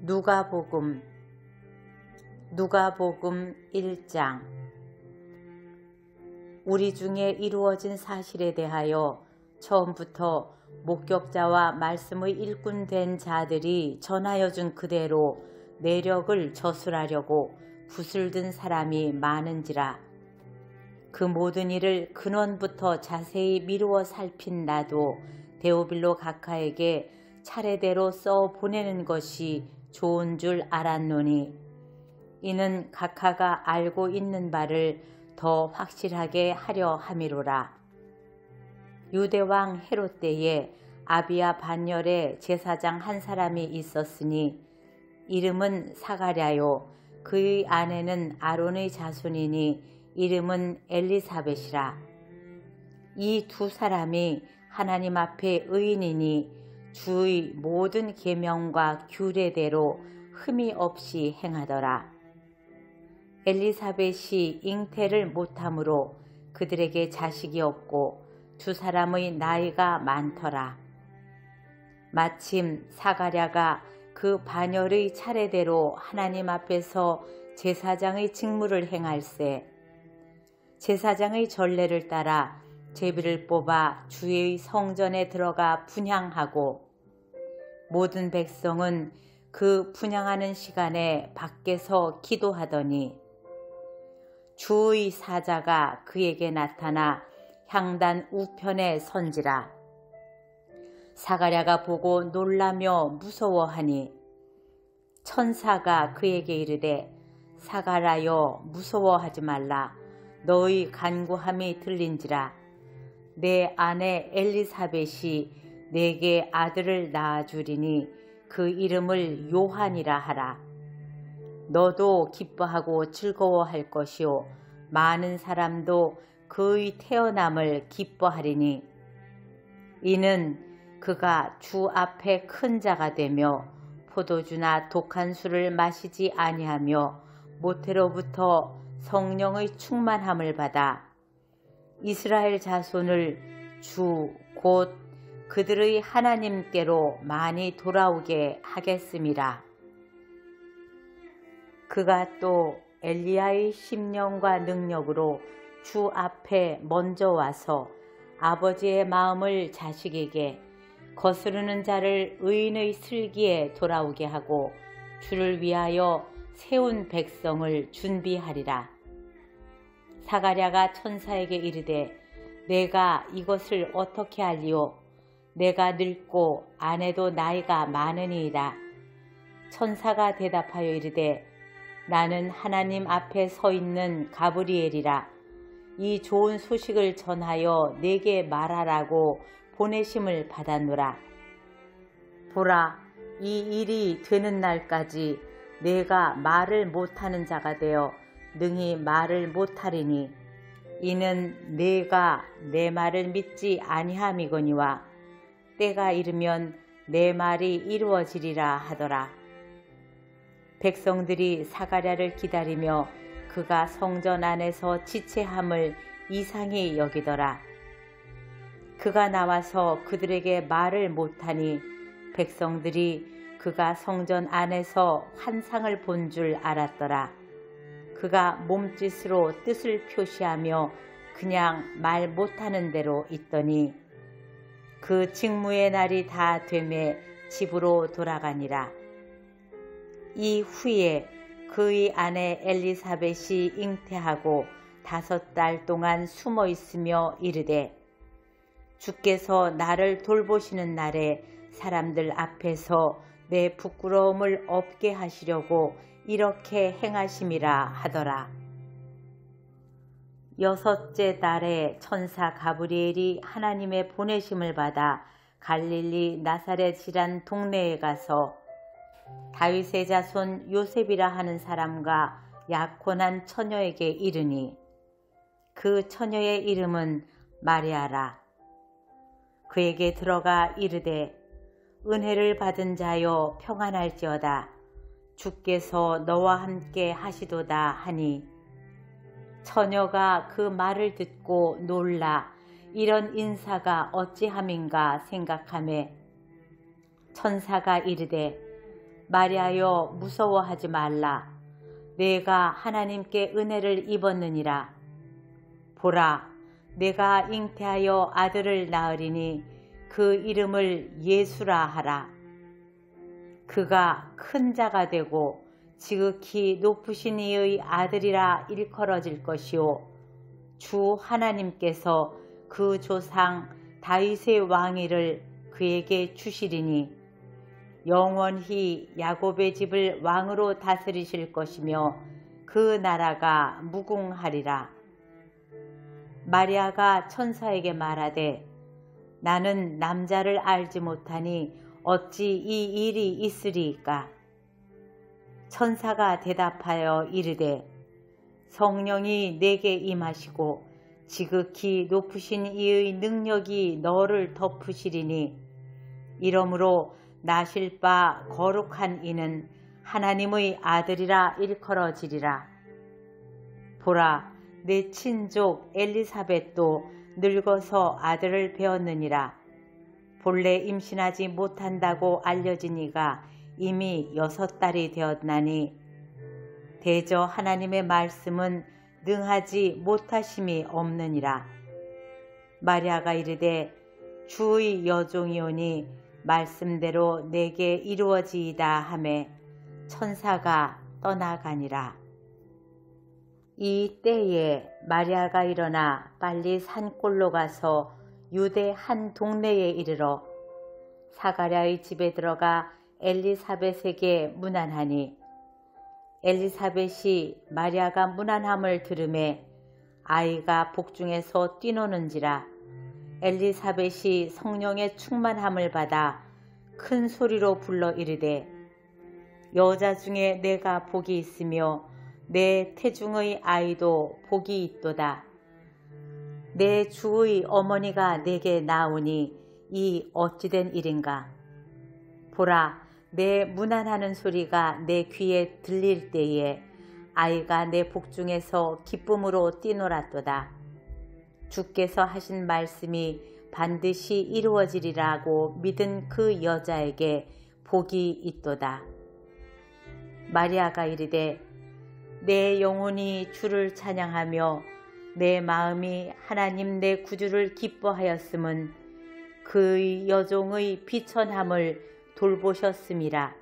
누가복음 1장. 우리 중에 이루어진 사실에 대하여 처음부터 목격자와 말씀의 일꾼 된 자들이 전하여 준 그대로 내력을 저술하려고 붓을 든 사람이 많은지라. 그 모든 일을 근원부터 자세히 미루어 살핀 나도 데오빌로 각하에게 차례대로 써 보내는 것이 좋은 줄 알았노니, 이는 각하가 알고 있는 바를 더 확실하게 하려 함이로라. 유대왕 헤롯 때에 아비야 반열에 제사장 한 사람이 있었으니 이름은 사가랴요, 그의 아내는 아론의 자손이니 이름은 엘리사벳이라. 이 두 사람이 하나님 앞에 의인이니 주의 모든 계명과 규례대로 흠이 없이 행하더라. 엘리사벳이 잉태를 못하므로 그들에게 자식이 없고 두 사람의 나이가 많더라. 마침 사가랴가 그 반열의 차례대로 하나님 앞에서 제사장의 직무를 행할세, 제사장의 전례를 따라 제비를 뽑아 주의 성전에 들어가 분향하고, 모든 백성은 그 분향하는 시간에 밖에서 기도하더니 주의 사자가 그에게 나타나 향단 우편에 선지라. 사가랴가 보고 놀라며 무서워하니 천사가 그에게 이르되, 사가랴여 무서워하지 말라. 너의 간구함이 들린지라. 내 아내 엘리사벳이 내게 아들을 낳아주리니 그 이름을 요한이라 하라. 너도 기뻐하고 즐거워할 것이요 많은 사람도 그의 태어남을 기뻐하리니, 이는 그가 주 앞에 큰 자가 되며 포도주나 독한 술을 마시지 아니하며 모태로부터 성령의 충만함을 받아 이스라엘 자손을 주 곧 그들의 하나님께로 많이 돌아오게 하겠음이라. 그가 또 엘리야의 심령과 능력으로 주 앞에 먼저 와서 아버지의 마음을 자식에게, 거스르는 자를 의인의 슬기에 돌아오게 하고 주를 위하여 세운 백성을 준비하리라. 사가랴가 천사에게 이르되, 내가 이것을 어떻게 알리오? 내가 늙고 아내도 나이가 많으니이다. 천사가 대답하여 이르되, 나는 하나님 앞에 서 있는 가브리엘이라. 이 좋은 소식을 전하여 내게 말하라고 보내심을 받았노라. 보라, 이 일이 되는 날까지 내가 말을 못하는 자가 되어 능히 말을 못하리니, 이는 내가 내 말을 믿지 아니함이거니와 때가 이르면 내 말이 이루어지리라 하더라. 백성들이 사가랴를 기다리며 그가 성전 안에서 지체함을 이상히 여기더라. 그가 나와서 그들에게 말을 못하니 백성들이 그가 성전 안에서 환상을 본 줄 알았더라. 그가 몸짓으로 뜻을 표시하며 그냥 말 못하는 대로 있더니 그 직무의 날이 다 되매 집으로 돌아가니라. 이 후에 그의 아내 엘리사벳이 잉태하고 5달 동안 숨어 있으며 이르되, 주께서 나를 돌보시는 날에 사람들 앞에서 내 부끄러움을 없게 하시려고 이렇게 행하심이라 하더라. 6째 달에 천사 가브리엘이 하나님의 보내심을 받아 갈릴리 나사렛이란 동네에 가서 다윗의 자손 요셉이라 하는 사람과 약혼한 처녀에게 이르니, 그 처녀의 이름은 마리아라. 그에게 들어가 이르되, 은혜를 받은 자여 평안할지어다. 주께서 너와 함께 하시도다 하니, 처녀가 그 말을 듣고 놀라 이런 인사가 어찌함인가 생각하매 천사가 이르되, 마리아여 무서워하지 말라. 내가 하나님께 은혜를 입었느니라. 보라, 내가 잉태하여 아들을 낳으리니 그 이름을 예수라 하라. 그가 큰 자가 되고 지극히 높으신 이의 아들이라 일컬어질 것이요 주 하나님께서 그 조상 다윗의 왕위를 그에게 주시리니 영원히 야곱의 집을 왕으로 다스리실 것이며 그 나라가 무궁하리라. 마리아가 천사에게 말하되 나는 남자를 알지 못하니 어찌 이 일이 있으리이까? 천사가 대답하여 이르되 성령이 내게 임하시고 지극히 높으신 이의 능력이 너를 덮으시리니 이러므로 나실 바 거룩한 이는 하나님의 아들이라 일컬어지리라. 보라, 내 친족 엘리사벳도 늙어서 아들을 배었느니라. 본래 임신하지 못한다고 알려진 이가 이미 6달이 되었나니 대저 하나님의 말씀은 능하지 못하심이 없느니라. 마리아가 이르되 주의 여종이오니 말씀대로 내게 이루어지이다 하매 천사가 떠나가니라. 이 때에 마리아가 일어나 빨리 산골로 가서 유대 한 동네에 이르러 사가랴의 집에 들어가 엘리사벳에게 문안하니 엘리사벳이 마리아가 문안함을 들으매 아이가 복중에서 뛰노는지라. 엘리사벳이 성령의 충만함을 받아 큰 소리로 불러 이르되 여자 중에 내가 복이 있으며 내 태중의 아이도 복이 있도다. 내 주의 어머니가 내게 나오니 이 어찌된 일인가? 보라, 내 문안하는 소리가 내 귀에 들릴 때에 아이가 내 복중에서 기쁨으로 뛰놀았도다. 주께서 하신 말씀이 반드시 이루어지리라고 믿은 그 여자에게 복이 있도다. 마리아가 이르되 내 영혼이 주를 찬양하며 내 마음이 하나님 내 구주를 기뻐하였음은 그의 여종의 비천함을 돌보셨음이라.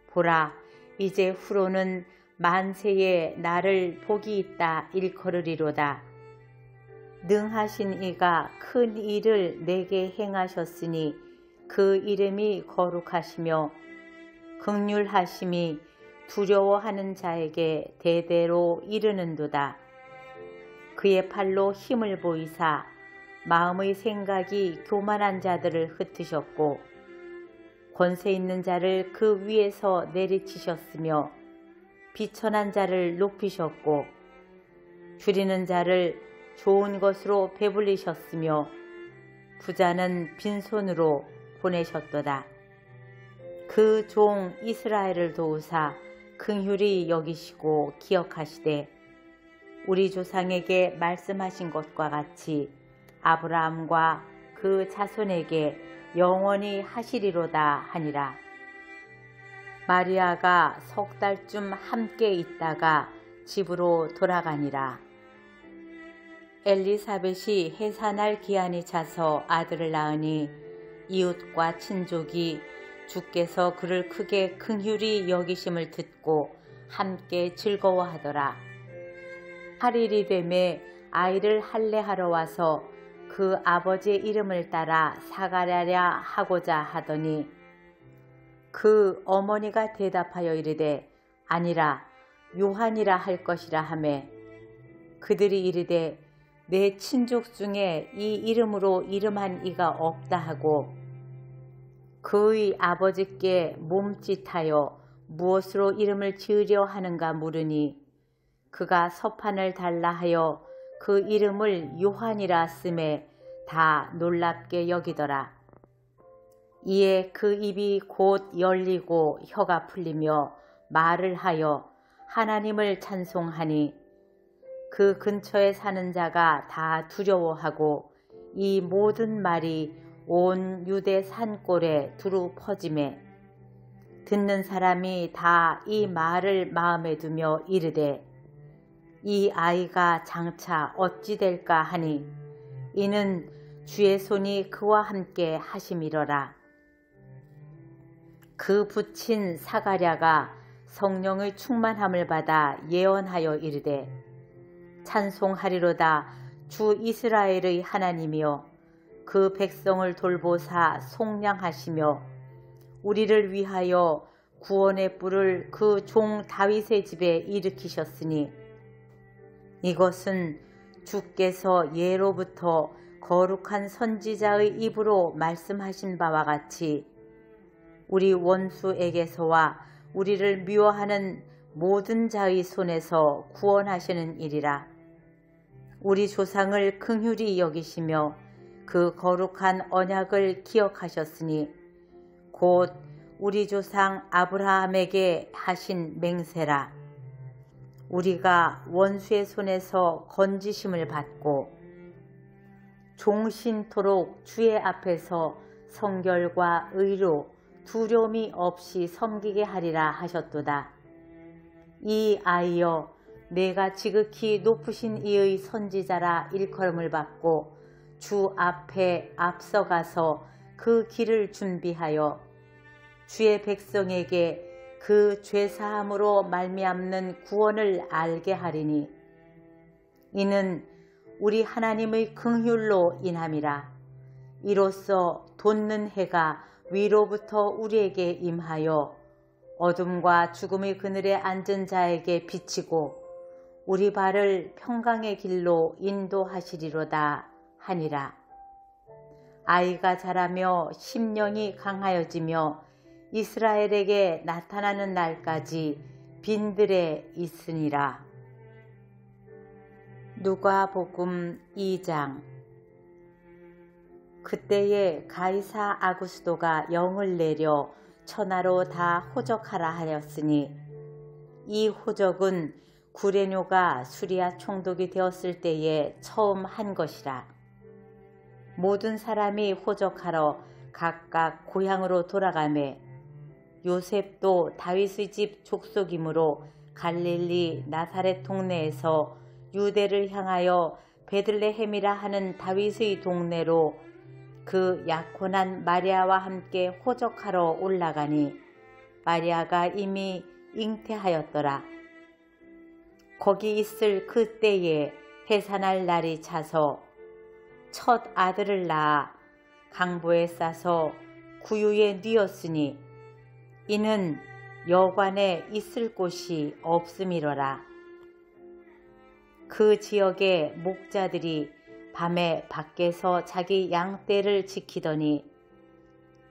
보라, 이제 후로는 만세에 나를 복이 있다 일컬으리로다. 능하신 이가 큰 일을 내게 행하셨으니 그 이름이 거룩하시며 긍휼하심이 두려워하는 자에게 대대로 이르는도다. 그의 팔로 힘을 보이사 마음의 생각이 교만한 자들을 흩으셨고 권세 있는 자를 그 위에서 내리치셨으며 비천한 자를 높이셨고 줄이는 자를 좋은 것으로 배불리셨으며 부자는 빈손으로 보내셨도다. 그 종 이스라엘을 도우사 긍휼히 여기시고 기억하시되 우리 조상에게 말씀하신 것과 같이 아브라함과 그 자손에게 영원히 하시리로다 하니라. 마리아가 3달쯤 함께 있다가 집으로 돌아가니라. 엘리사벳이 해산할 기한이 차서 아들을 낳으니 이웃과 친족이 주께서 그를 크게 긍휼히 여기심을 듣고 함께 즐거워하더라. 8일이 되매 아이를 할례하러 와서 그 아버지의 이름을 따라 사가랴랴 하고자 하더니 그 어머니가 대답하여 이르되 아니라 요한이라 할 것이라 하매 그들이 이르되 내 친족 중에 이 이름으로 이름한 이가 없다 하고 그의 아버지께 몸짓하여 무엇으로 이름을 지으려 하는가 물으니 그가 서판을 달라 하여 그 이름을 요한이라 쓰매 다 놀랍게 여기더라. 이에 그 입이 곧 열리고 혀가 풀리며 말을 하여 하나님을 찬송하니 그 근처에 사는 자가 다 두려워하고 이 모든 말이 온 유대 산골에 두루 퍼지매 듣는 사람이 다 이 말을 마음에 두며 이르되 이 아이가 장차 어찌 될까 하니 이는 주의 손이 그와 함께 하심이러라. 그 붙인 사가랴가 성령의 충만함을 받아 예언하여 이르되 찬송하리로다. 주 이스라엘의 하나님이여 그 백성을 돌보사 속량하시며 우리를 위하여 구원의 뿔을 그 종 다윗의 집에 일으키셨으니 이것은 주께서 예로부터 거룩한 선지자의 입으로 말씀하신 바와 같이 우리 원수에게서와 우리를 미워하는 모든 자의 손에서 구원하시는 일이라. 우리 조상을 긍휼히 여기시며 그 거룩한 언약을 기억하셨으니 곧 우리 조상 아브라함에게 하신 맹세라. 우리가 원수의 손에서 건지심을 받고 종신토록 주의 앞에서 성결과 의로 두려움이 없이 섬기게 하리라 하셨도다. 이 아이여 내가 지극히 높으신 이의 선지자라 일컬음을 받고 주 앞에 앞서가서 그 길을 준비하여 주의 백성에게 그 죄사함으로 말미암는 구원을 알게 하리니 이는 우리 하나님의 긍휼로 인함이라. 이로써 돋는 해가 위로부터 우리에게 임하여 어둠과 죽음의 그늘에 앉은 자에게 비치고 우리 발을 평강의 길로 인도하시리로다 하니라. 아이가 자라며 심령이 강하여지며 이스라엘에게 나타나는 날까지 빈들에 있으니라. 누가복음 2장. 그때에 가이사 아구스도가 영을 내려 천하로 다 호적하라 하였으니 이 호적은 구레뇨가 수리아 총독이 되었을 때에 처음 한 것이라. 모든 사람이 호적하러 각각 고향으로 돌아가매 요셉도 다윗의 집 족속이므로 갈릴리 나사렛 동네에서 유대를 향하여 베들레헴이라 하는 다윗의 동네로 그 약혼한 마리아와 함께 호적하러 올라가니 마리아가 이미 잉태하였더라. 거기 있을 그 때에 해산할 날이 차서 첫 아들을 낳아 강보에 싸서 구유에 뉘었으니 이는 여관에 있을 곳이 없음이러라. 그 지역의 목자들이 밤에 밖에서 자기 양떼를 지키더니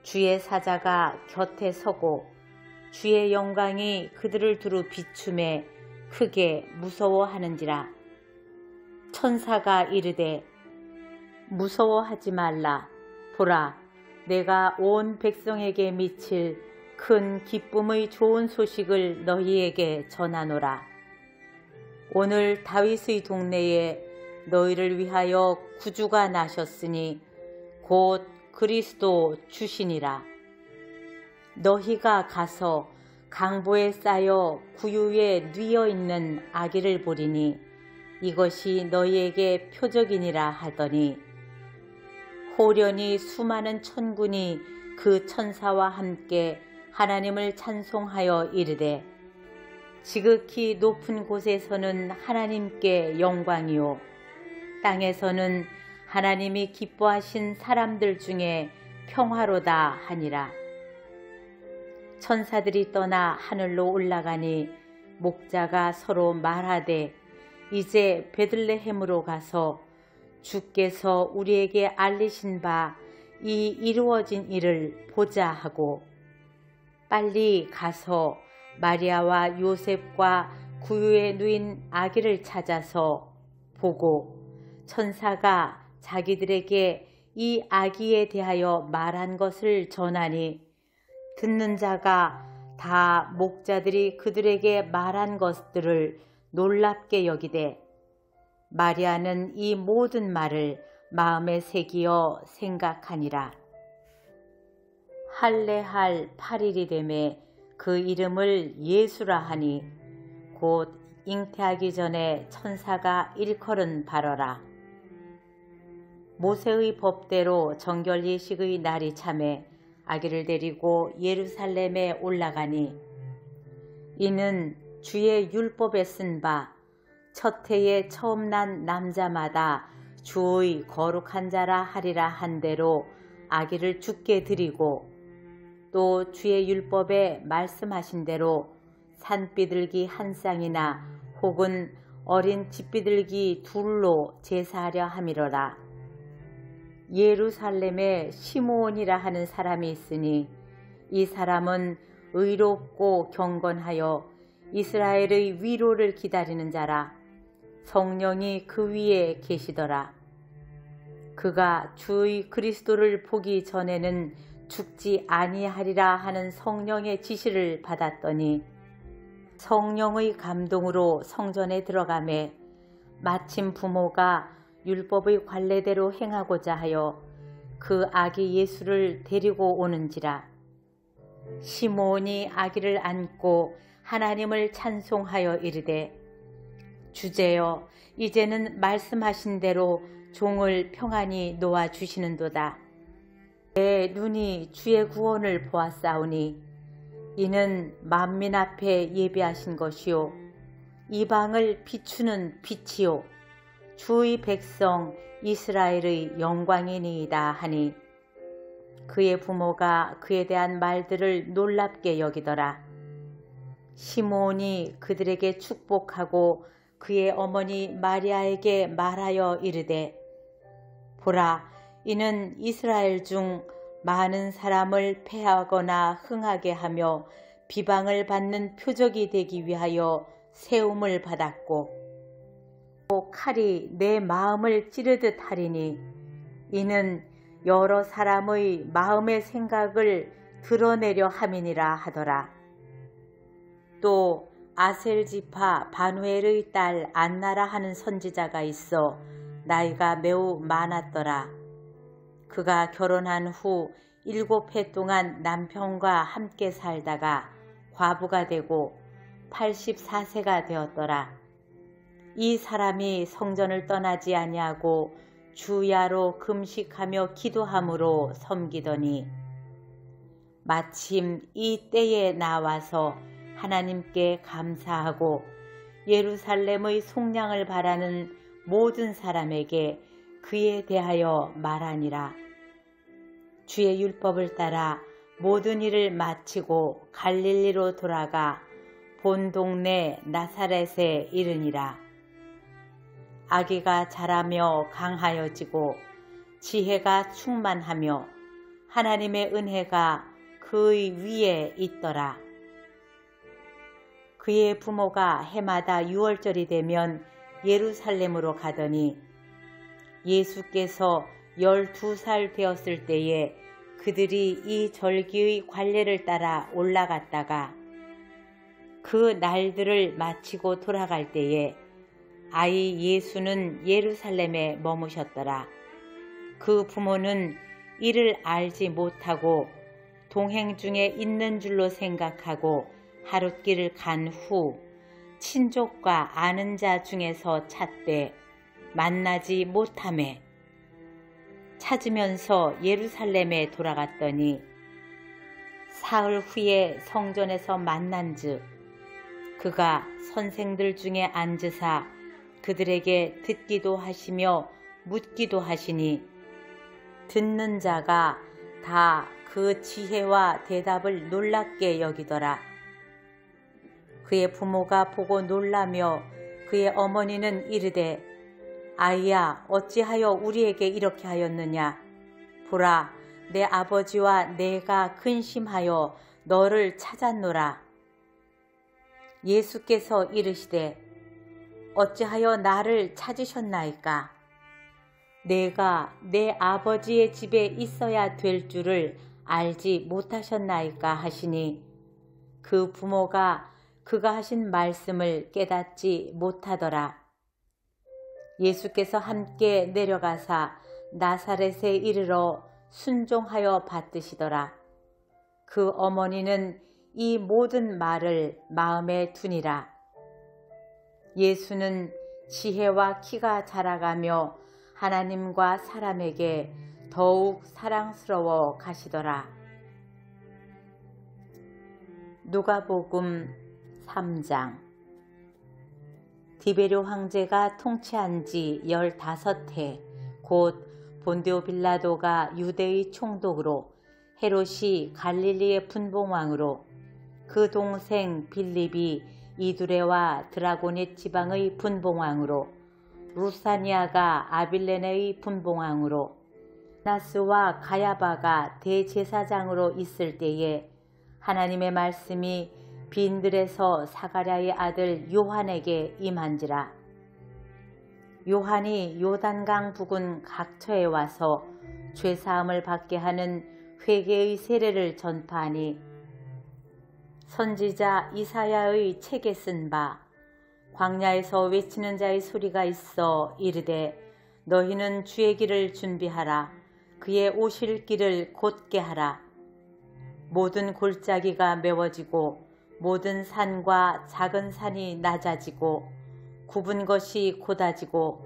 주의 사자가 곁에 서고 주의 영광이 그들을 두루 비추매 크게 무서워하는지라. 천사가 이르되 무서워하지 말라. 보라, 내가 온 백성에게 미칠 큰 기쁨의 좋은 소식을 너희에게 전하노라. 오늘 다윗의 동네에 너희를 위하여 구주가 나셨으니 곧 그리스도 주시니라. 너희가 가서 강보에 쌓여 구유에 뉘어 있는 아기를 보리니 이것이 너희에게 표적이니라 하더니 호련히 수많은 천군이 그 천사와 함께 하나님을 찬송하여 이르되 지극히 높은 곳에서는 하나님께 영광이요 땅에서는 하나님이 기뻐하신 사람들 중에 평화로다 하니라. 천사들이 떠나 하늘로 올라가니 목자가 서로 말하되 이제 베들레헴으로 가서 주께서 우리에게 알리신 바 이 이루어진 일을 보자 하고 빨리 가서 마리아와 요셉과 구유에 누인 아기를 찾아서 보고 천사가 자기들에게 이 아기에 대하여 말한 것을 전하니 듣는 자가 다 목자들이 그들에게 말한 것들을 놀랍게 여기되 마리아는 이 모든 말을 마음에 새기어 생각하니라. 할례할 8일이 되매 그 이름을 예수라 하니 곧 잉태하기 전에 천사가 일컬은 바로라. 모세의 법대로 정결 예식의 날이 참에 아기를 데리고 예루살렘에 올라가니 이는 주의 율법에 쓴 바 첫 해에 처음 난 남자마다 주의 거룩한 자라 하리라 한 대로 아기를 주께 드리고 또 주의 율법에 말씀하신 대로 산비둘기 한 쌍이나 혹은 어린 집비둘기 둘로 제사하려 함이로라. 예루살렘에 시므온이라 하는 사람이 있으니 이 사람은 의롭고 경건하여 이스라엘의 위로를 기다리는 자라. 성령이 그 위에 계시더라. 그가 주의 그리스도를 보기 전에는 죽지 아니하리라 하는 성령의 지시를 받았더니 성령의 감동으로 성전에 들어가매 마침 부모가 율법의 관례대로 행하고자 하여 그 아기 예수를 데리고 오는지라. 시므온이 아기를 안고 하나님을 찬송하여 이르되 주제여 이제는 말씀하신 대로 종을 평안히 놓아주시는도다. 내 눈이 주의 구원을 보았사오니 이는 만민 앞에 예비하신 것이요 이방을 비추는 빛이요 주의 백성 이스라엘의 영광이니이다 하니 그의 부모가 그에 대한 말들을 놀랍게 여기더라. 시므온이 그들에게 축복하고 그의 어머니 마리아에게 말하여 이르되 보라 이는 이스라엘 중 많은 사람을 패하거나 흥하게 하며 비방을 받는 표적이 되기 위하여 세움을 받았고 또 칼이 내 마음을 찌르듯 하리니 이는 여러 사람의 마음의 생각을 드러내려 함이니라 하더라. 또 아셀 지파 바누엘의 딸 안나라 하는 선지자가 있어 나이가 매우 많았더라. 그가 결혼한 후 7해 동안 남편과 함께 살다가 과부가 되고 84세가 되었더라. 이 사람이 성전을 떠나지 아니하고 주야로 금식하며 기도함으로 섬기더니 마침 이 때에 나와서 하나님께 감사하고 예루살렘의 속량을 바라는 모든 사람에게 그에 대하여 말하니라. 주의 율법을 따라 모든 일을 마치고 갈릴리로 돌아가 본 동네 나사렛에 이르니라. 아기가 자라며 강하여지고 지혜가 충만하며 하나님의 은혜가 그의 위에 있더라. 그의 부모가 해마다 유월절이 되면 예루살렘으로 가더니 예수께서 12살 되었을 때에 그들이 이 절기의 관례를 따라 올라갔다가 그 날들을 마치고 돌아갈 때에 아이 예수는 예루살렘에 머무셨더라. 그 부모는 이를 알지 못하고 동행 중에 있는 줄로 생각하고 하룻길을 간 후 친족과 아는 자 중에서 찾되 만나지 못하매 찾으면서 예루살렘에 돌아갔더니 사흘 후에 성전에서 만난즉 그가 선생들 중에 앉으사 그들에게 듣기도 하시며 묻기도 하시니 듣는 자가 다 그 지혜와 대답을 놀랍게 여기더라. 그의 부모가 보고 놀라며 그의 어머니는 이르되 아이야 어찌하여 우리에게 이렇게 하였느냐. 보라 내 아버지와 내가 근심하여 너를 찾았노라. 예수께서 이르시되 어찌하여 나를 찾으셨나이까. 내가 내 아버지의 집에 있어야 될 줄을 알지 못하셨나이까 하시니 그 부모가 그가 하신 말씀을 깨닫지 못하더라. 예수께서 함께 내려가사 나사렛에 이르러 순종하여 받드시더라. 그 어머니는 이 모든 말을 마음에 두니라. 예수는 지혜와 키가 자라가며 하나님과 사람에게 더욱 사랑스러워 가시더라. 누가복음 3장. 디베료 황제가 통치한 지 15해 곧 본디오 빌라도가 유대의 총독으로 헤롯이 갈릴리의 분봉왕으로 그 동생 빌립이 이두레와 드라고닛 지방의 분봉왕으로 루사니아가 아빌레네의 분봉왕으로 나스와 가야바가 대제사장으로 있을 때에 하나님의 말씀이 빈들에서 사가랴의 아들 요한에게 임한지라. 요한이 요단강 부근 각처에 와서 죄사함을 받게 하는 회개의 세례를 전파하니 선지자 이사야의 책에 쓴 바 광야에서 외치는 자의 소리가 있어 이르되 너희는 주의 길을 준비하라. 그의 오실 길을 곧게 하라. 모든 골짜기가 메워지고 모든 산과 작은 산이 낮아지고 굽은 것이 곧아지고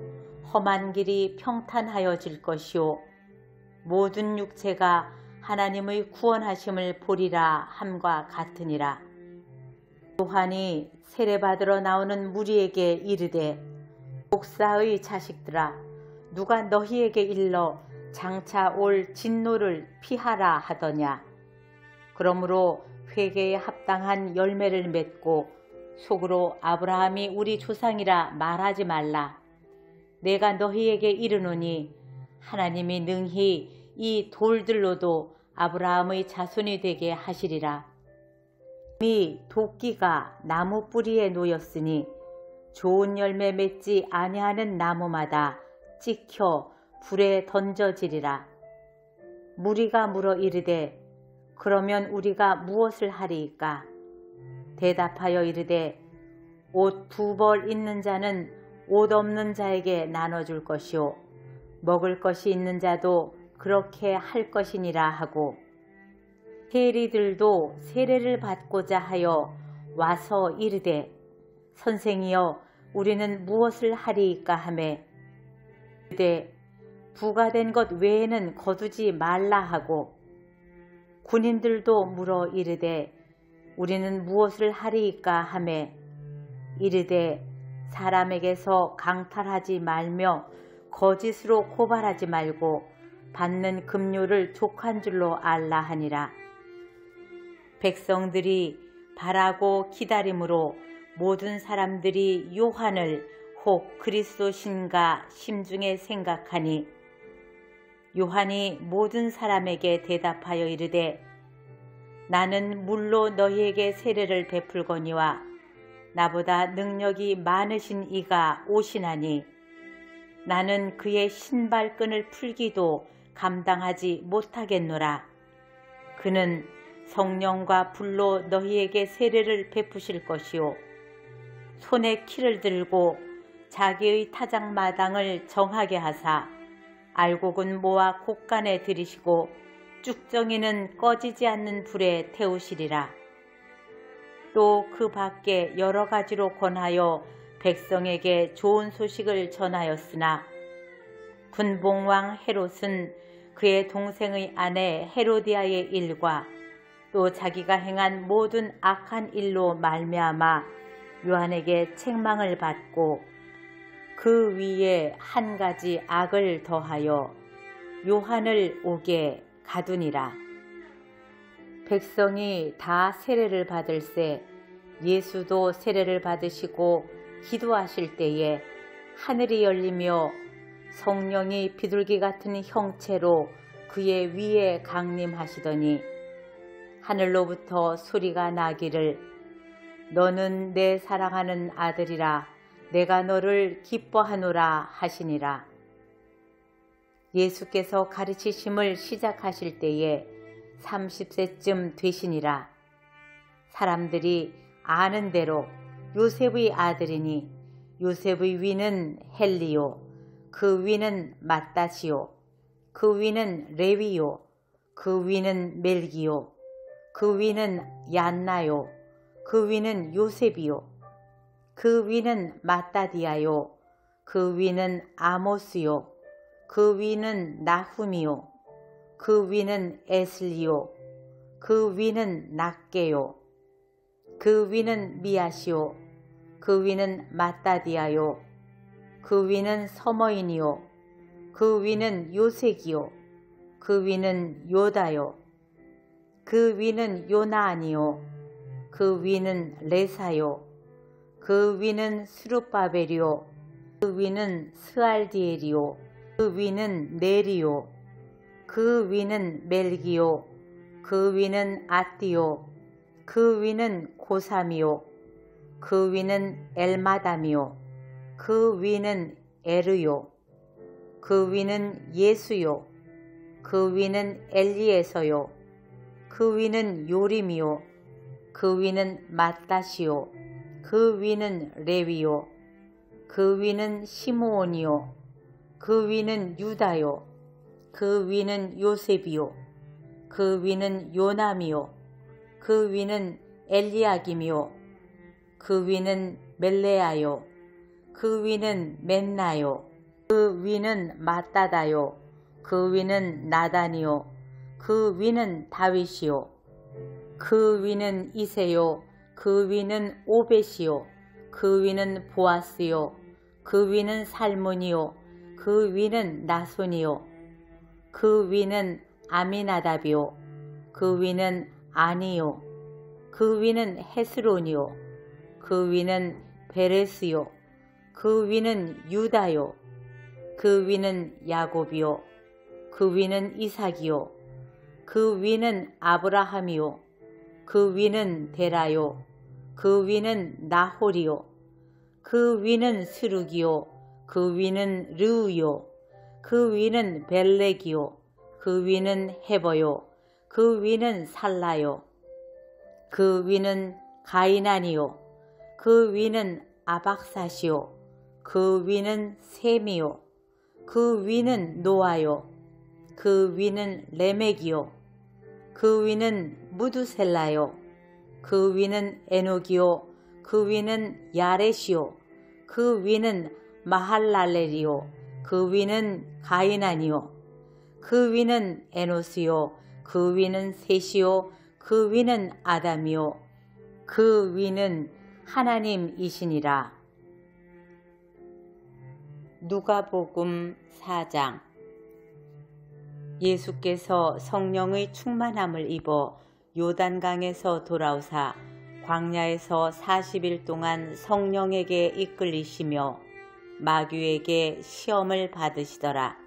험한 길이 평탄하여질 것이요 모든 육체가 하나님의 구원하심을 보리라 함과 같으니라. 요한이 세례받으러 나오는 무리에게 이르되 목사의 자식들아 누가 너희에게 일러 장차 올 진노를 피하라 하더냐. 그러므로 회개에 합당한 열매를 맺고 속으로 아브라함이 우리 조상이라 말하지 말라. 내가 너희에게 이르노니 하나님이 능히 이 돌들로도 아브라함의 자손이 되게 하시리라. 이미 도끼가 나무 뿌리에 놓였으니 좋은 열매 맺지 아니하는 나무마다 찍혀 불에 던져지리라. 무리가 물어 이르되 그러면 우리가 무엇을 하리이까? 대답하여 이르되 옷 2벌 있는 자는 옷 없는 자에게 나눠줄 것이요 먹을 것이 있는 자도 그렇게 할 것이니라 하고 세리들도 세례를 받고자 하여 와서 이르되 선생이여 우리는 무엇을 하리이까 하매 이르되 부가된 것 외에는 거두지 말라 하고 군인들도 물어 이르되 우리는 무엇을 하리이까 하매 이르되 사람에게서 강탈하지 말며 거짓으로 고발하지 말고 받는 급료를 족한 줄로 알라 하니라. 백성들이 바라고 기다림으로 모든 사람들이 요한을 혹 그리스도신가 심중에 생각하니 요한이 모든 사람에게 대답하여 이르되 나는 물로 너희에게 세례를 베풀거니와 나보다 능력이 많으신 이가 오시나니 나는 그의 신발끈을 풀기도 감당하지 못하겠노라. 그는 성령과 불로 너희에게 세례를 베푸실 것이요 손에 키를 들고 자기의 타작마당을 정하게 하사 알곡은 모아 곡간에 들이시고 쭉정이는 꺼지지 않는 불에 태우시리라. 또 그 밖에 여러 가지로 권하여 백성에게 좋은 소식을 전하였으나 분봉왕 헤롯은 그의 동생의 아내 헤로디아의 일과 또 자기가 행한 모든 악한 일로 말미암아 요한에게 책망을 받고 그 위에 한 가지 악을 더하여 요한을 옥에 가두니라. 백성이 다 세례를 받을새 예수도 세례를 받으시고 기도하실 때에 하늘이 열리며 성령이 비둘기 같은 형체로 그의 위에 강림하시더니 하늘로부터 소리가 나기를 너는 내 사랑하는 아들이라 내가 너를 기뻐하노라 하시니라. 예수께서 가르치심을 시작하실 때에 30세쯤 되시니라. 사람들이 아는 대로 요셉의 아들이니 요셉의 위는 헬리요 그 위는 맏다시요 그 위는 레위요 그 위는 멜기요 그 위는 얀나요. 그 위는 요셉이요. 그 위는 마따디아요. 그 위는 아모스요. 그 위는 나훔이요. 그 위는 에슬리요. 그 위는 낫게요. 그 위는 미아시요. 그 위는 마따디아요. 그 위는 서머인이요. 그 위는 요색이요. 그 위는 요다요. 그 위는 요나아니요. 그 위는 레사요. 그 위는 스룹바벨이요. 그 위는 스알디엘이요. 그 위는 네리요. 그 위는 멜기요. 그 위는 아띠요. 그 위는 고삼이요. 그 위는 엘마담이요. 그 위는 에르요. 그 위는 예수요. 그 위는 엘리에서요. 그 위는 요림이요. 그 위는 맏다시요. 그 위는 레위요. 그 위는 시므온이요. 그 위는 유다요. 그 위는 요셉이요. 그 위는 요남이요. 그 위는 엘리야김이요. 그 위는 멜레아요. 그 위는 맨나요. 그 위는 마따다요. 그 위는 나단이요. 그 위는 다윗이요. 그 위는 이세요. 그 위는 오벳이요. 그 위는 보아스요. 그 위는 살몬이요. 그 위는 나손이요. 그 위는 아미나답이요. 그 위는 아니요. 그 위는 헤스론이요. 그 위는 베레스요. 그 위는 유다요. 그 위는 야곱이요. 그 위는 이삭이요. 그 위는 아브라함이요. 그 위는 데라요. 그 위는 나홀이요. 그 위는 스룩이요. 그 위는 르우요. 그 위는 벨렉이요. 그 위는 헤버요. 그 위는 살라요. 그 위는 가이난이요. 그 위는 아박사시요. 그 위는 셈이요. 그 위는 노아요. 그 위는 레멕이요. 그 위는 무두셀라요. 그 위는 에녹이요. 그 위는 야렛이요. 그 위는 마할랄렐이요. 그 위는 가이난이요. 그 위는 에노스요. 그 위는 셋이요. 그 위는 아담이요. 그 위는 하나님이시니라. 누가복음 4장. 예수께서 성령의 충만함을 입어 요단강에서 돌아오사 광야에서 40일 동안 성령에게 이끌리시며 마귀에게 시험을 받으시더라.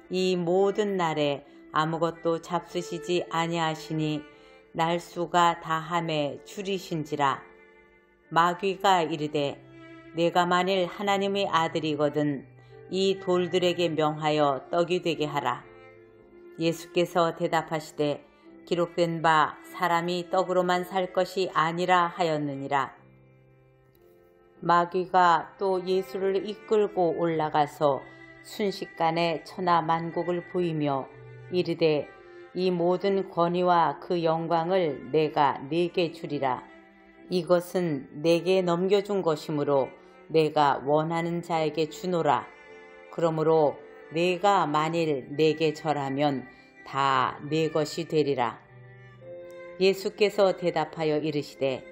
이 모든 날에 아무것도 잡수시지 아니하시니 날수가 다함에 줄이신지라. 마귀가 이르되 내가 만일 하나님의 아들이거든 이 돌들에게 명하여 떡이 되게 하라. 예수께서 대답하시되 기록된 바 사람이 떡으로만 살 것이 아니라 하였느니라. 마귀가 또 예수를 이끌고 올라가서 순식간에 천하 만국을 보이며 이르되 이 모든 권위와 그 영광을 내가 네게 주리라. 이것은 내게 넘겨준 것이므로 내가 원하는 자에게 주노라. 그러므로 내가 만일 내게 절하면 다 내 것이 되리라. 예수께서 대답하여 이르시되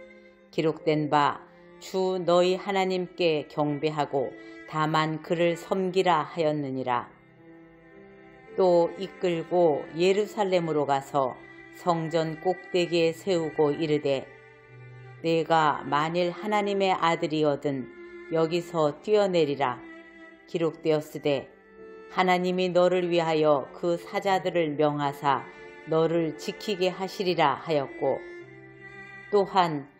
기록된 바 주 너희 하나님께 경배하고 다만 그를 섬기라 하였느니라. 또 이끌고 예루살렘으로 가서 성전 꼭대기에 세우고 이르되 내가 만일 하나님의 아들이거든 여기서 뛰어내리라. 기록되었으되 하나님이 너를 위하여 그 사자들을 명하사 너를 지키게 하시리라 하였고 또한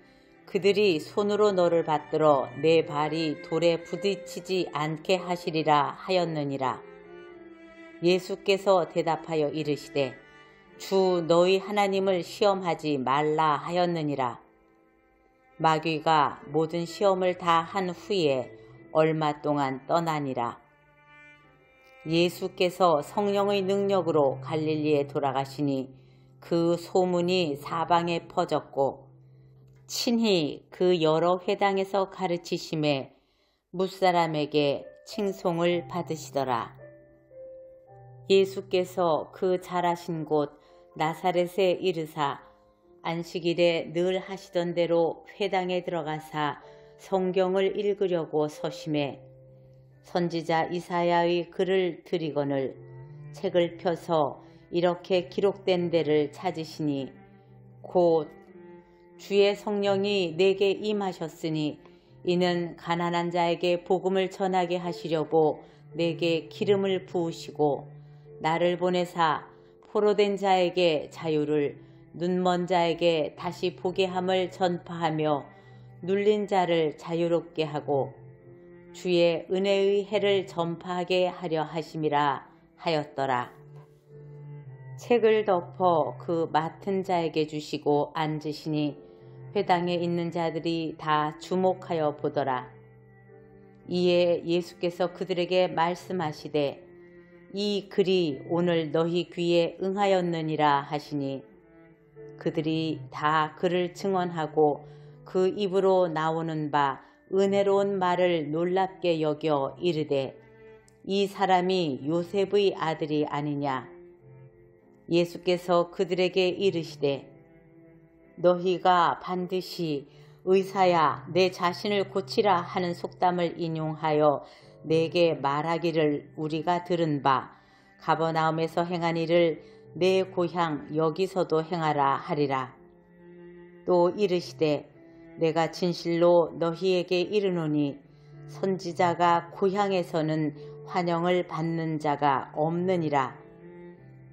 그들이 손으로 너를 받들어 내 발이 돌에 부딪히지 않게 하시리라 하였느니라. 예수께서 대답하여 이르시되 주 너희 하나님을 시험하지 말라 하였느니라. 마귀가 모든 시험을 다 한 후에 얼마 동안 떠나니라. 예수께서 성령의 능력으로 갈릴리에 돌아가시니 그 소문이 사방에 퍼졌고 친히 그 여러 회당에서 가르치심에 뭇사람에게 칭송을 받으시더라. 예수께서 그 자라신 곳 나사렛에 이르사 안식일에 늘 하시던 대로 회당에 들어가사 성경을 읽으려고 서심해 선지자 이사야의 글을 들이거늘 책을 펴서 이렇게 기록된 데를 찾으시니 곧 주의 성령이 내게 임하셨으니 이는 가난한 자에게 복음을 전하게 하시려고 내게 기름을 부으시고 나를 보내사 포로된 자에게 자유를 눈먼 자에게 다시 보게 함을 전파하며 눌린 자를 자유롭게 하고 주의 은혜의 해를 전파하게 하려 하심이라 하였더라. 책을 덮어 그 맡은 자에게 주시고 앉으시니 회당에 있는 자들이 다 주목하여 보더라. 이에 예수께서 그들에게 말씀하시되 이 글이 오늘 너희 귀에 응하였느니라 하시니 그들이 다 그를 증언하고 그 입으로 나오는 바 은혜로운 말을 놀랍게 여겨 이르되 이 사람이 요셉의 아들이 아니냐. 예수께서 그들에게 이르시되 너희가 반드시 의사야 내 자신을 고치라 하는 속담을 인용하여 내게 말하기를 우리가 들은 바 가버나움에서 행한 일을 내 고향 여기서도 행하라 하리라. 또 이르시되 내가 진실로 너희에게 이르노니 선지자가 고향에서는 환영을 받는 자가 없느니라.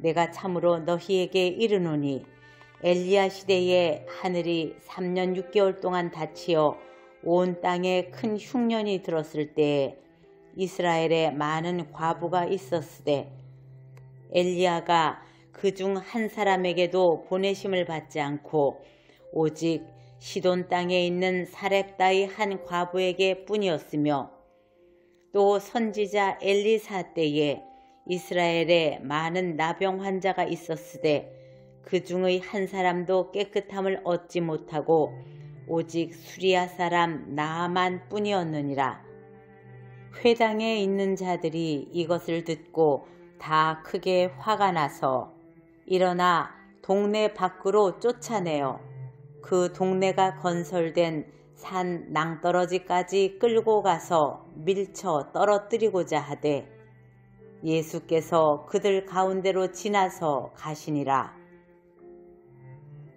내가 참으로 너희에게 이르노니 엘리야 시대에 하늘이 3년 6개월 동안 닫히어 온 땅에 큰 흉년이 들었을 때에 이스라엘에 많은 과부가 있었으되 엘리야가 그중 한 사람에게도 보내심을 받지 않고 오직 시돈 땅에 있는 사렙다의 한 과부에게 뿐이었으며 또 선지자 엘리사 때에 이스라엘에 많은 나병 환자가 있었으되 그 중의 한 사람도 깨끗함을 얻지 못하고 오직 수리아 사람 나아만 뿐이었느니라. 회당에 있는 자들이 이것을 듣고 다 크게 화가 나서 일어나 동네 밖으로 쫓아내어 그 동네가 건설된 산 낭떠러지까지 끌고 가서 밀쳐 떨어뜨리고자 하되 예수께서 그들 가운데로 지나서 가시니라.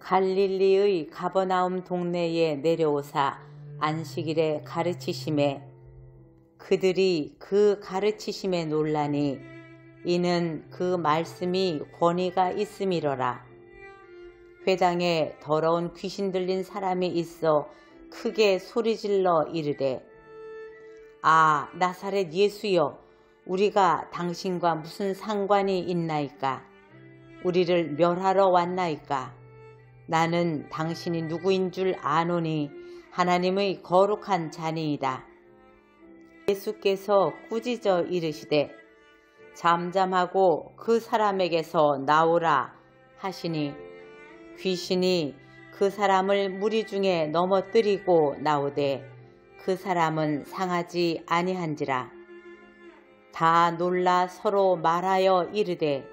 갈릴리의 가버나움 동네에 내려오사 안식일에 가르치심에 그들이 그 가르치심에 놀라니 이는 그 말씀이 권위가 있음이로라. 회당에 더러운 귀신 들린 사람이 있어 크게 소리질러 이르되 아 나사렛 예수여 우리가 당신과 무슨 상관이 있나이까? 우리를 멸하러 왔나이까? 나는 당신이 누구인 줄 아노니 하나님의 거룩한 자니이다. 예수께서 꾸짖어 이르시되 잠잠하고 그 사람에게서 나오라 하시니 귀신이 그 사람을 무리 중에 넘어뜨리고 나오되 그 사람은 상하지 아니한지라. 다 놀라 서로 말하여 이르되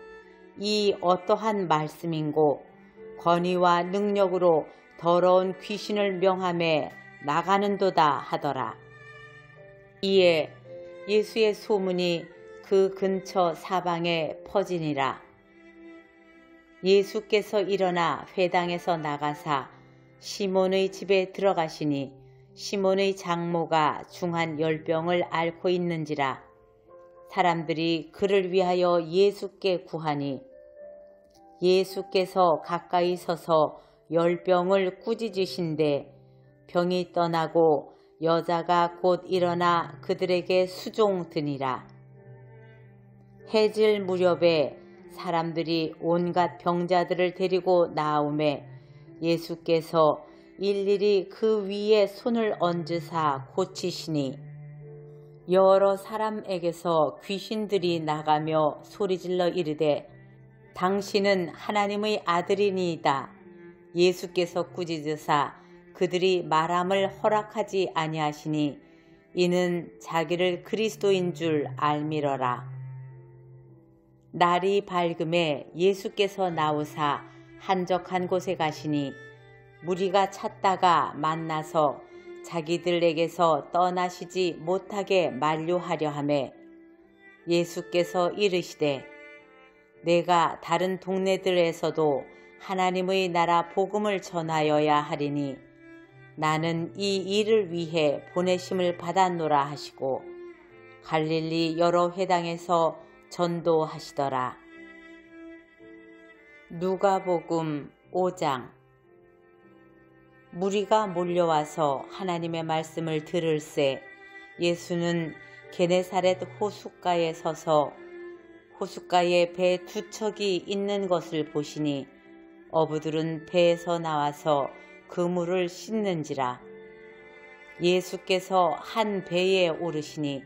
이 어떠한 말씀인고 권위와 능력으로 더러운 귀신을 명함에 나가는도다 하더라. 이에 예수의 소문이 그 근처 사방에 퍼지니라. 예수께서 일어나 회당에서 나가사 시몬의 집에 들어가시니 시몬의 장모가 중한 열병을 앓고 있는지라. 사람들이 그를 위하여 예수께 구하니 예수께서 가까이 서서 열병을 꾸짖으신데 병이 떠나고 여자가 곧 일어나 그들에게 수종드니라. 해질 무렵에 사람들이 온갖 병자들을 데리고 나오매 예수께서 일일이 그 위에 손을 얹으사 고치시니 여러 사람에게서 귀신들이 나가며 소리질러 이르되 당신은 하나님의 아들이니이다. 예수께서 꾸짖으사 그들이 말함을 허락하지 아니하시니 이는 자기를 그리스도인 줄 알미러라. 날이 밝음에 예수께서 나오사 한적한 곳에 가시니 무리가 찾다가 만나서 자기들에게서 떠나시지 못하게 만류하려 하매 예수께서 이르시되 내가 다른 동네들에서도 하나님의 나라 복음을 전하여야 하리니 나는 이 일을 위해 보내심을 받았노라 하시고 갈릴리 여러 회당에서 전도하시더라. 누가복음 5장. 무리가 몰려와서 하나님의 말씀을 들을새 예수는 게네사렛 호숫가에 서서 호숫가에 배 두 척이 있는 것을 보시니 어부들은 배에서 나와서 그물을 씻는지라. 예수께서 한 배에 오르시니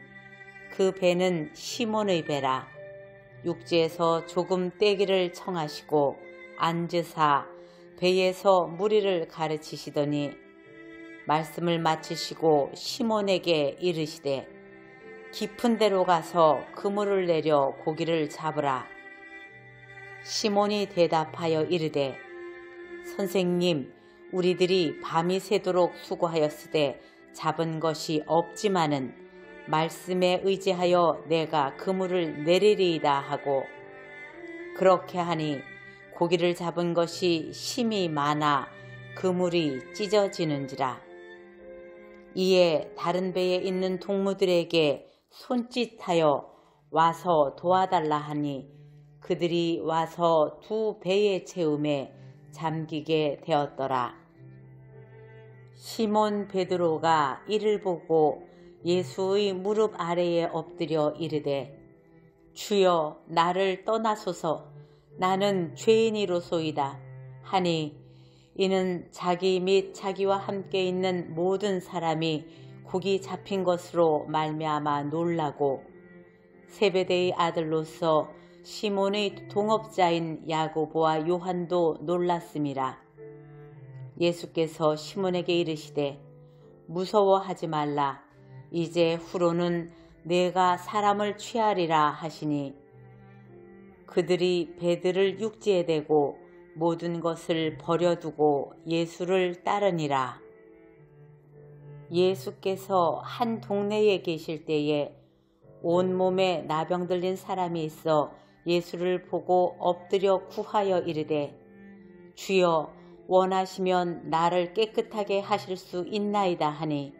그 배는 시몬의 배라. 육지에서 조금 떼기를 청하시고 앉으사 배에서 무리를 가르치시더니 말씀을 마치시고 시몬에게 이르시되 깊은 데로 가서 그물을 내려 고기를 잡으라. 시몬이 대답하여 이르되 선생님, 우리들이 밤이 새도록 수고하였으되 잡은 것이 없지만은 말씀에 의지하여 내가 그물을 내리리이다 하고 그렇게 하니 고기를 잡은 것이 심히 많아 그물이 찢어지는지라. 이에 다른 배에 있는 동무들에게 손짓하여 와서 도와달라 하니 그들이 와서 두 배의 채움에 잠기게 되었더라. 시몬 베드로가 이를 보고 예수의 무릎 아래에 엎드려 이르되 주여 나를 떠나소서 나는 죄인이로소이다 하니 이는 자기 및 자기와 함께 있는 모든 사람이 고기 잡힌 것으로 말미암아 놀라고 세베대의 아들로서 시몬의 동업자인 야고보와 요한도 놀랐음이라. 예수께서 시몬에게 이르시되 무서워하지 말라. 이제 후로는 내가 사람을 취하리라 하시니 그들이 배들을 육지에 대고 모든 것을 버려두고 예수를 따르니라. 예수께서 한 동네에 계실 때에 온몸에 나병 들린 사람이 있어 예수를 보고 엎드려 구하여 이르되 주여 원하시면 나를 깨끗하게 하실 수 있나이다 하니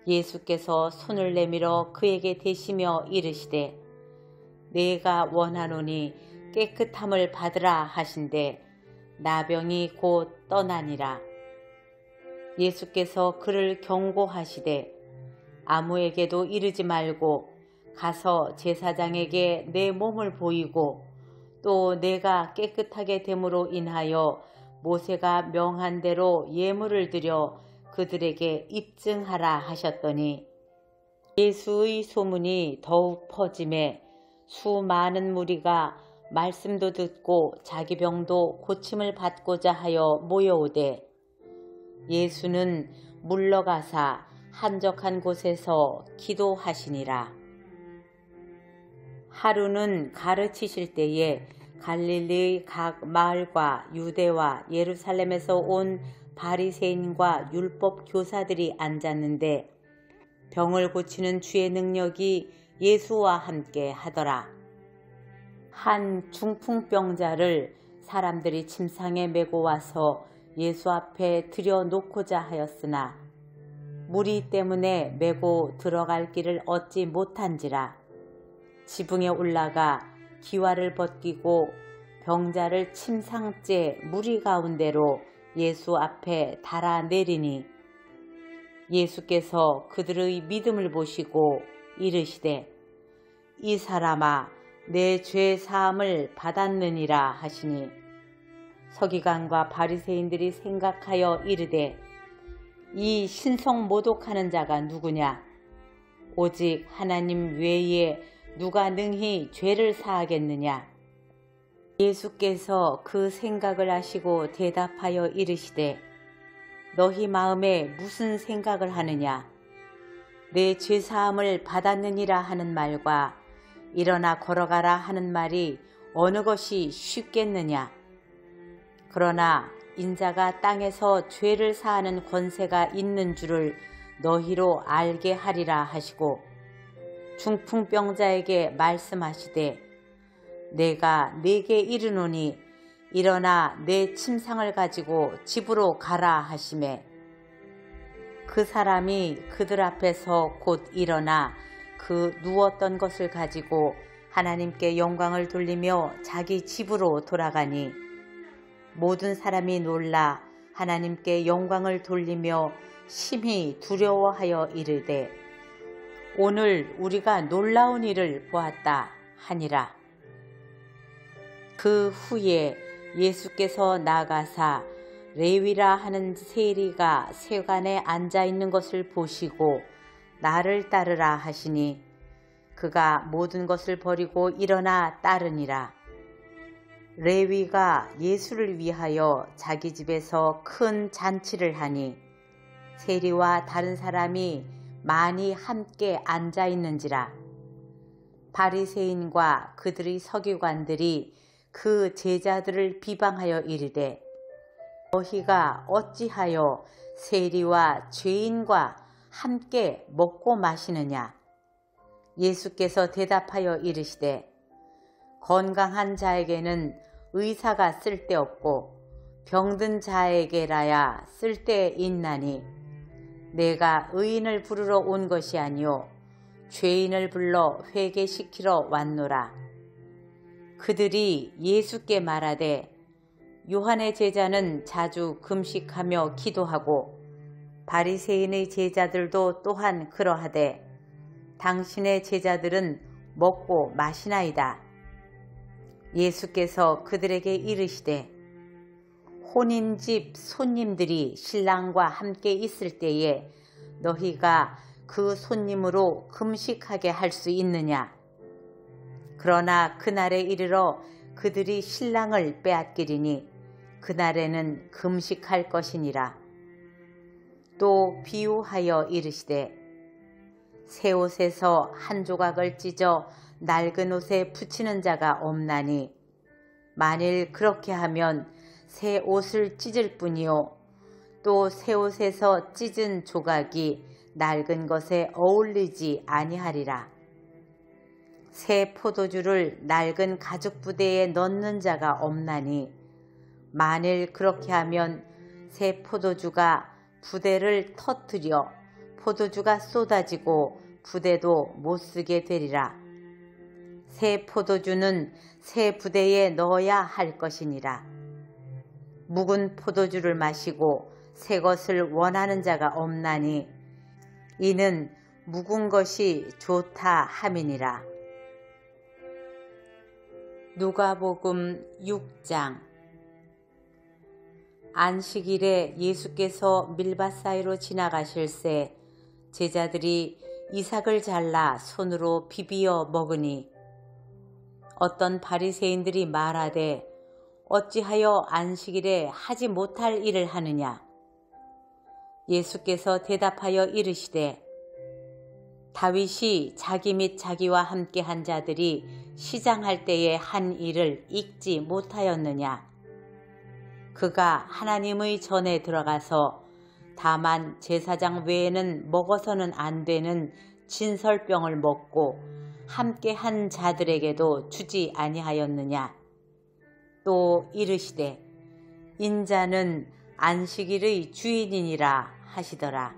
예수께서 손을 내밀어 그에게 대시며 이르시되 내가 원하노니 깨끗함을 받으라 하신대 나병이 곧 떠나니라. 예수께서 그를 경고하시되 아무에게도 이르지 말고 가서 제사장에게 내 몸을 보이고 또 내가 깨끗하게 됨으로 인하여 모세가 명한 대로 예물을 드려 그들에게 입증하라 하셨더니 예수의 소문이 더욱 퍼짐에 수많은 무리가 말씀도 듣고 자기 병도 고침을 받고자 하여 모여오되 예수는 물러가사 한적한 곳에서 기도하시니라. 하루는 가르치실 때에 갈릴리의 각 마을과 유대와 예루살렘에서 온 바리새인과 율법 교사들이 앉았는데 병을 고치는 주의 능력이 예수와 함께 하더라. 한 중풍병자를 사람들이 침상에 메고 와서 예수 앞에 들여놓고자 하였으나 무리 때문에 메고 들어갈 길을 얻지 못한지라. 지붕에 올라가 기와를 벗기고 병자를 침상째 무리 가운데로 예수 앞에 달아내리니 예수께서 그들의 믿음을 보시고 이르시되 이 사람아 내 죄 사함을 받았느니라 하시니 서기관과 바리새인들이 생각하여 이르되 이 신성 모독하는 자가 누구냐? 오직 하나님 외에 누가 능히 죄를 사하겠느냐? 예수께서 그 생각을 아시고 대답하여 이르시되 너희 마음에 무슨 생각을 하느냐? 내 죄사함을 받았느니라 하는 말과 일어나 걸어가라 하는 말이 어느 것이 쉽겠느냐? 그러나 인자가 땅에서 죄를 사하는 권세가 있는 줄을 너희로 알게 하리라 하시고 중풍병자에게 말씀하시되 내가 네게 이르노니 일어나 내 침상을 가지고 집으로 가라 하시매 그 사람이 그들 앞에서 곧 일어나 그 누웠던 것을 가지고 하나님께 영광을 돌리며 자기 집으로 돌아가니 모든 사람이 놀라 하나님께 영광을 돌리며 심히 두려워하여 이르되 오늘 우리가 놀라운 일을 보았다 하니라. 그 후에 예수께서 나가사 레위라 하는 세리가 세관에 앉아 있는 것을 보시고 나를 따르라 하시니 그가 모든 것을 버리고 일어나 따르니라. 레위가 예수를 위하여 자기 집에서 큰 잔치를 하니 세리와 다른 사람이 많이 함께 앉아 있는지라. 바리새인과 그들의 서기관들이 그 제자들을 비방하여 이르되 너희가 어찌하여 세리와 죄인과 함께 먹고 마시느냐? 예수께서 대답하여 이르시되 건강한 자에게는 의사가 쓸데없고 병든 자에게라야 쓸데있나니 내가 의인을 부르러 온 것이 아니요 죄인을 불러 회개시키러 왔노라. 그들이 예수께 말하되 요한의 제자는 자주 금식하며 기도하고 바리새인의 제자들도 또한 그러하되 당신의 제자들은 먹고 마시나이다. 예수께서 그들에게 이르시되 혼인집 손님들이 신랑과 함께 있을 때에 너희가 그 손님으로 금식하게 할 수 있느냐? 그러나 그날에 이르러 그들이 신랑을 빼앗기리니 그날에는 금식할 것이니라. 또 비유하여 이르시되 새 옷에서 한 조각을 찢어 낡은 옷에 붙이는 자가 없나니 만일 그렇게 하면 새 옷을 찢을 뿐이요 또 새 옷에서 찢은 조각이 낡은 것에 어울리지 아니하리라. 새 포도주를 낡은 가죽 부대에 넣는 자가 없나니 만일 그렇게 하면 새 포도주가 부대를 터뜨려 포도주가 쏟아지고 부대도 못쓰게 되리라. 새 포도주는 새 부대에 넣어야 할 것이니라. 묵은 포도주를 마시고 새 것을 원하는 자가 없나니 이는 묵은 것이 좋다 함이니라. 누가복음 6장. 안식일에 예수께서 밀밭 사이로 지나가실새 제자들이 이삭을 잘라 손으로 비비어 먹으니 어떤 바리새인들이 말하되 어찌하여 안식일에 하지 못할 일을 하느냐? 예수께서 대답하여 이르시되 다윗이 자기 및 자기와 함께 한 자들이 시장할 때에 한 일을 읽지 못하였느냐? 그가 하나님의 전에 들어가서 다만 제사장 외에는 먹어서는 안 되는 진설병을 먹고 함께 한 자들에게도 주지 아니하였느냐? 또 이르시되 인자는 안식일의 주인이니라 하시더라.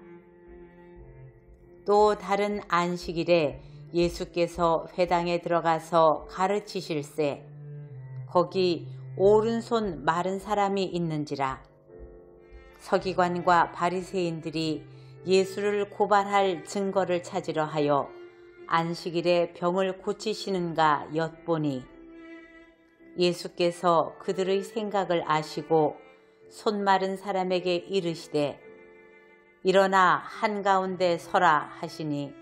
또 다른 안식일에 예수께서 회당에 들어가서 가르치실새 거기 오른손 마른 사람이 있는지라. 서기관과 바리새인들이 예수를 고발할 증거를 찾으려 하여 안식일에 병을 고치시는가 엿보니 예수께서 그들의 생각을 아시고 손 마른 사람에게 이르시되 일어나 한가운데 서라 하시니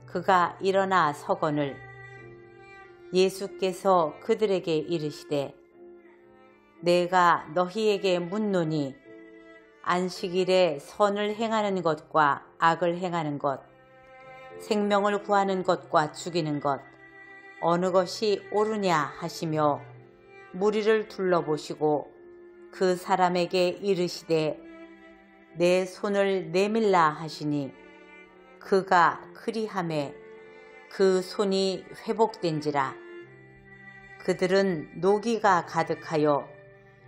그가 일어나 서거늘 예수께서 그들에게 이르시되 내가 너희에게 묻노니 안식일에 선을 행하는 것과 악을 행하는 것, 생명을 구하는 것과 죽이는 것, 어느 것이 옳으냐 하시며 무리를 둘러보시고 그 사람에게 이르시되 내 손을 내밀라 하시니 그가 그리하매 그 손이 회복된지라. 그들은 노기가 가득하여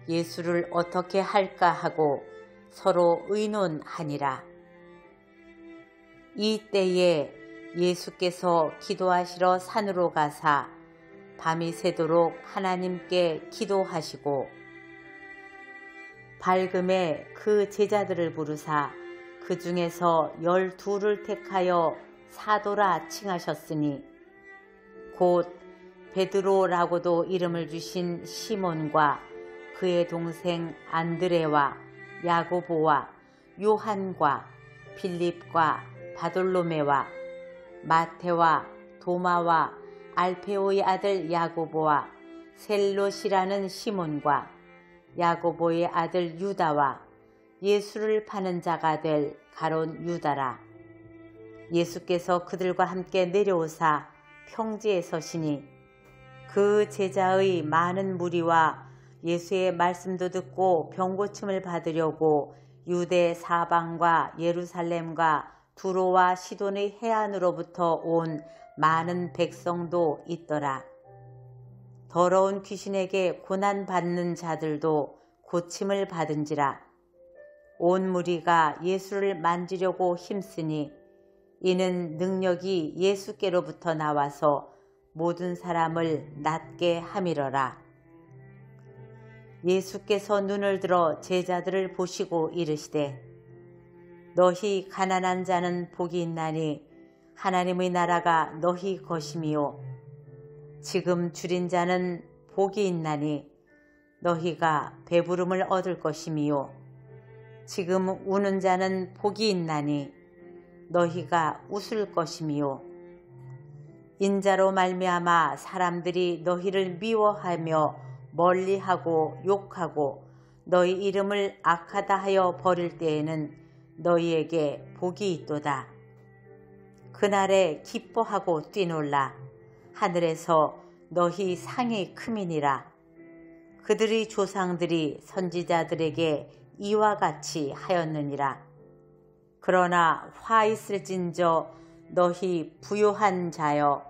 예수를 어떻게 할까 하고 서로 의논하니라. 이때에 예수께서 기도하시러 산으로 가사 밤이 새도록 하나님께 기도하시고 밝음에 그 제자들을 부르사 그 중에서 12를 택하여 사도라 칭하셨으니 곧 베드로라고도 이름을 주신 시몬과 그의 동생 안드레와 야고보와 요한과 빌립과 바돌로메와 마테와 도마와 알페오의 아들 야고보와 셀롯이라는 시몬과 야고보의 아들 유다와 예수를 파는 자가 될 가롯 유다라. 예수께서 그들과 함께 내려오사 평지에 서시니 그 제자의 많은 무리와 예수의 말씀도 듣고 병고침을 받으려고 유대 사방과 예루살렘과 두로와 시돈의 해안으로부터 온 많은 백성도 있더라. 더러운 귀신에게 고난받는 자들도 고침을 받은지라. 온 무리가 예수를 만지려고 힘쓰니 이는 능력이 예수께로부터 나와서 모든 사람을 낫게 함이러라. 예수께서 눈을 들어 제자들을 보시고 이르시되 너희 가난한 자는 복이 있나니 하나님의 나라가 너희 것이미요. 지금 줄인 자는 복이 있나니 너희가 배부름을 얻을 것이미요. 지금 우는 자는 복이 있나니 너희가 웃을 것이미요. 인자로 말미암아 사람들이 너희를 미워하며 멀리하고 욕하고 너희 이름을 악하다 하여 버릴 때에는 너희에게 복이 있도다. 그날에 기뻐하고 뛰놀라. 하늘에서 너희 상이 크미니라. 그들의 조상들이 선지자들에게 이와 같이 하였느니라. 그러나 화 있을진저 너희 부요한 자여,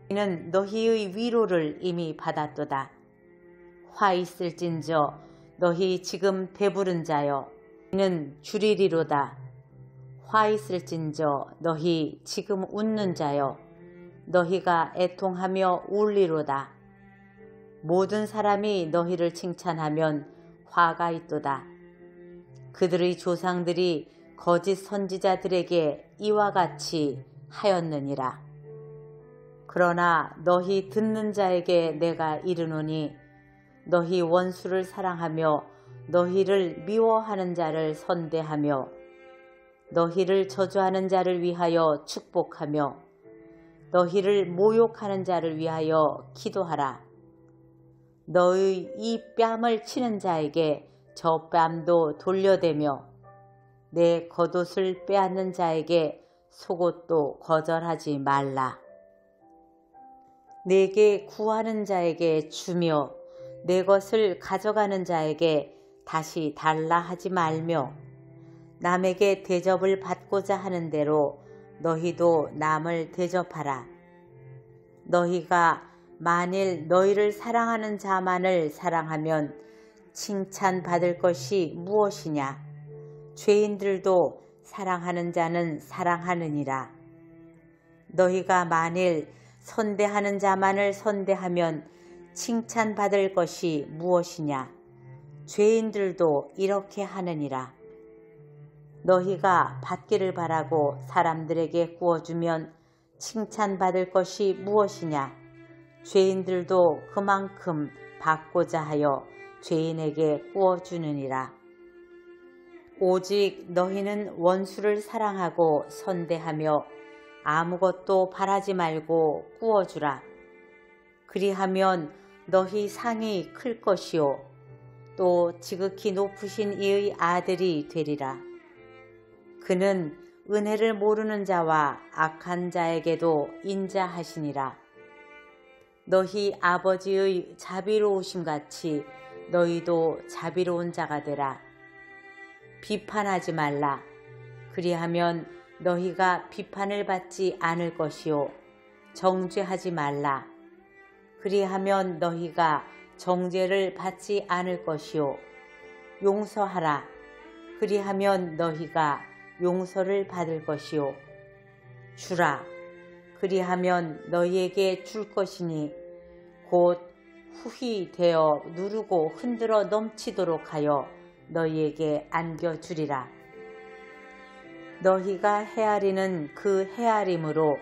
이는 너희의 위로를 이미 받았도다. 화 있을진저 너희 지금 배부른 자여, 이는 줄이리로다. 화 있을진저 너희 지금 웃는 자여, 너희가 애통하며 울리로다. 모든 사람이 너희를 칭찬하면 화가 있도다. 그들의 조상들이 거짓 선지자들에게 이와 같이 하였느니라. 그러나 너희 듣는 자에게 내가 이르노니 너희 원수를 사랑하며 너희를 미워하는 자를 선대하며 너희를 저주하는 자를 위하여 축복하며 너희를 모욕하는 자를 위하여 기도하라. 너의 이 뺨을 치는 자에게 저 뺨도 돌려대며 내 겉옷을 빼앗는 자에게 속옷도 거절하지 말라. 내게 구하는 자에게 주며 내 것을 가져가는 자에게 다시 달라 하지 말며 남에게 대접을 받고자 하는 대로 너희도 남을 대접하라. 너희가 만일 너희를 사랑하는 자만을 사랑하면 칭찬받을 것이 무엇이냐? 죄인들도 사랑하는 자는 사랑하느니라. 너희가 만일 선대하는 자만을 선대하면 칭찬받을 것이 무엇이냐? 죄인들도 이렇게 하느니라. 너희가 받기를 바라고 사람들에게 구워주면 칭찬받을 것이 무엇이냐? 죄인들도 그만큼 받고자 하여 죄인에게 구워주느니라. 오직 너희는 원수를 사랑하고 선대하며 아무것도 바라지 말고 구워주라. 그리하면 너희 상이 클 것이요 또 지극히 높으신 이의 아들이 되리라. 그는 은혜를 모르는 자와 악한 자에게도 인자하시니라. 너희 아버지의 자비로우심같이 너희도 자비로운 자가 되라. 비판하지 말라. 그리하면 너희가 비판을 받지 않을 것이요 정죄하지 말라. 그리하면 너희가 정죄를 받지 않을 것이요 용서하라. 그리하면 너희가 용서를 받을 것이요 주라. 그리하면 너희에게 줄 것이니 곧 후히 되어 누르고 흔들어 넘치도록 하여 너희에게 안겨주리라. 너희가 헤아리는 그 헤아림으로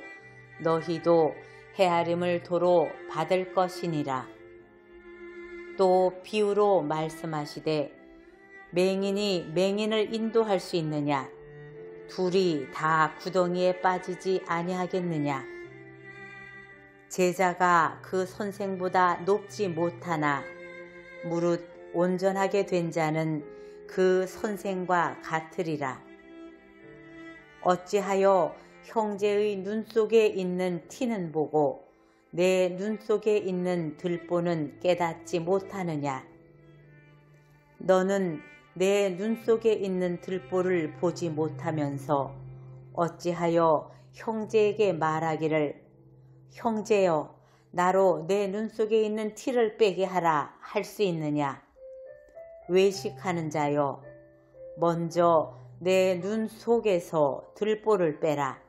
너희도 헤아림을 도로 받을 것이니라. 또 비유로 말씀하시되 맹인이 맹인을 인도할 수 있느냐? 둘이 다 구덩이에 빠지지 아니하겠느냐? 제자가 그 선생보다 높지 못하나 무릇 온전하게 된 자는 그 선생과 같으리라. 어찌하여 형제의 눈 속에 있는 티는 보고 내 눈 속에 있는 들보는 깨닫지 못하느냐? 너는 내 눈 속에 있는 들보를 보지 못하면서 어찌하여 형제에게 말하기를 형제여 나로 내 눈 속에 있는 티를 빼게 하라 할 수 있느냐? 외식하는 자여 먼저 내 눈 속에서 들보를 빼라.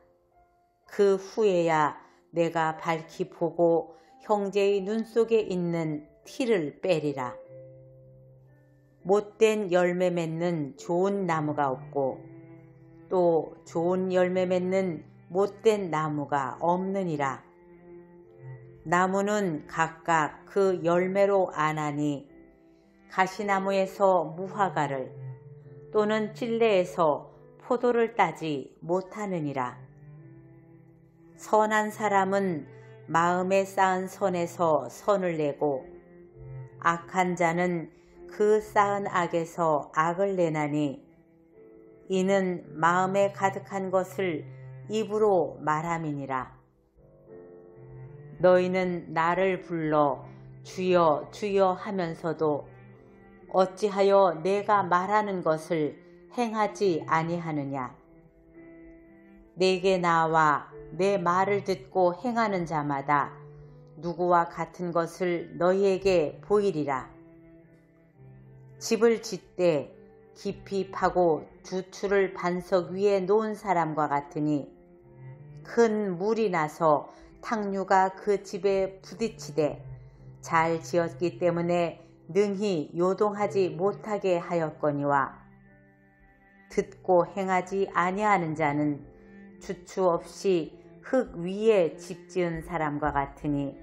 그 후에야 내가 밝히 보고 형제의 눈 속에 있는 티를 빼리라. 못된 열매 맺는 좋은 나무가 없고 또 좋은 열매 맺는 못된 나무가 없느니라. 나무는 각각 그 열매로 아나니 가시나무에서 무화과를 또는 찔레에서 포도를 따지 못하느니라. 선한 사람은 마음에 쌓은 선에서 선을 내고 악한 자는 그 쌓은 악에서 악을 내나니 이는 마음에 가득한 것을 입으로 말함이니라. 너희는 나를 불러 주여 주여 하면서도 어찌하여 내가 말하는 것을 행하지 아니하느냐? 내게 나와 내 말을 듣고 행하는 자마다 누구와 같은 것을 너희에게 보이리라. 집을 짓되 깊이 파고 두 줄을 반석 위에 놓은 사람과 같으니 큰 물이 나서 탕류가 그 집에 부딪히되 잘 지었기 때문에 능히 요동하지 못하게 하였거니와 듣고 행하지 아니하는 자는 주추 없이 흙 위에 집 지은 사람과 같으니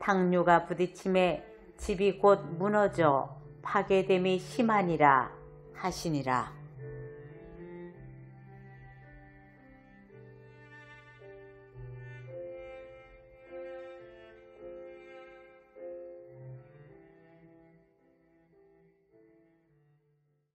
탕류가 부딪힘에 집이 곧 무너져 파괴됨이 심하니라 하시니라.